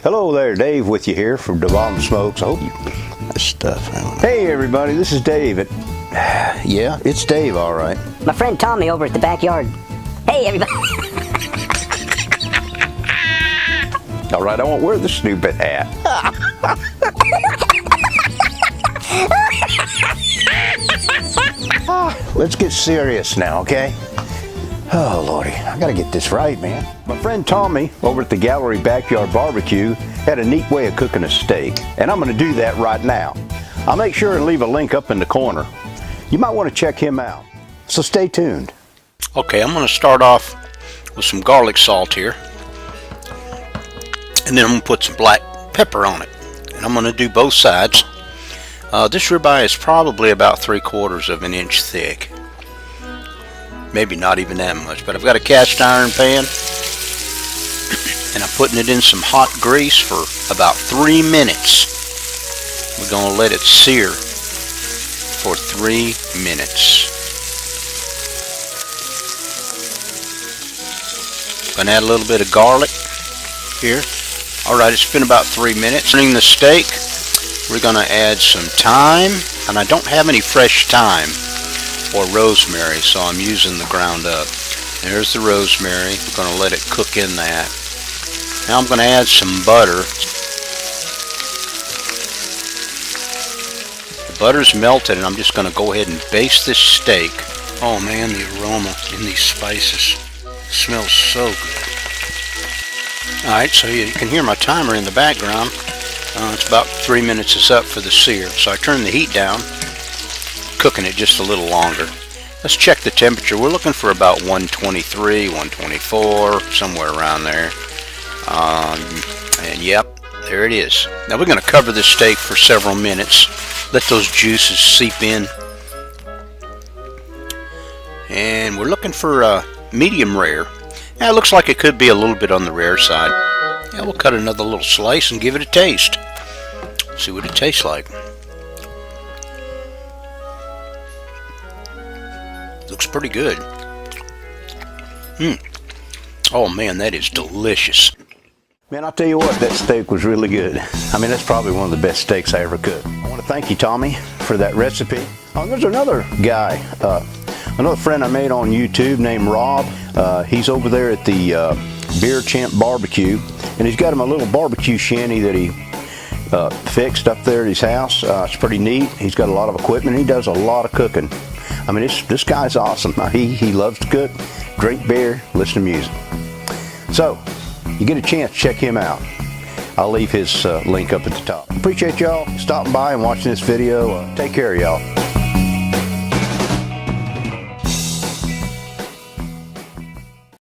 Hello there, Dave with you here from Devon Smokes. I hope you this stuff. Hey everybody, this is Dave. Yeah, it's Dave, all right. My friend Tommy over at the backyard. Hey everybody. All right, I won't wear the stupid hat. Let's get serious now, okay? Oh, Lordy, I gotta get this right, man. My friend Tommy over at the Gallery Backyard BBQ had a neat way of cooking a steak, and I'm gonna do that right now. I'll make sure and leave a link up in the corner. You might want to check him out, so stay tuned. Okay, I'm gonna start off with some garlic salt here, and then I'm gonna put some black pepper on it, and I'm gonna do both sides. This ribeye is probably about 3/4 of an inch thick. Maybe not even that much, but I've got a cast iron pan and I'm putting it in some hot grease for about 3 minutes. We're going to let it sear for 3 minutes. Going to add a little bit of garlic here. Alright, it's been about 3 minutes. Turning the steak, we're going to add some thyme, and I don't have any fresh thyme or rosemary, so I'm using the ground up. There's the rosemary. We're going to let it cook in that. Now I'm going to add some butter. The butter's melted, and I'm just going to go ahead and baste this steak. Oh man, the aroma in these spices smells so good. Alright, so you can hear my timer in the background. It's about 3 minutes is up for the sear, so I turn the heat down, cooking it just a little longer. Let's check the temperature. We're looking for about 123, 124, somewhere around there. And yep, there it is. Now we're going to cover this steak for several minutes. Let those juices seep in. And we're looking for medium rare. Now it looks like it could be a little bit on the rare side. Yeah, we'll cut another little slice and give it a taste. See what it tastes like. Looks pretty good. Oh man, that is delicious. Man, I'll tell you what, that steak was really good. I mean, that's probably one of the best steaks I ever cooked. I want to thank you, Tommy, for that recipe. Oh, there's another guy, another friend I made on YouTube named Rob. He's over there at the Beer Champ Barbecue, and he's got him a little barbecue shanty that he fixed up there at his house. It's pretty neat. He's got a lot of equipment. He does a lot of cooking. I mean, this guy's awesome. He loves to cook, drink beer, listen to music. So, you get a chance, check him out. I'll leave his link up at the top. Appreciate y'all stopping by and watching this video. Take care, y'all.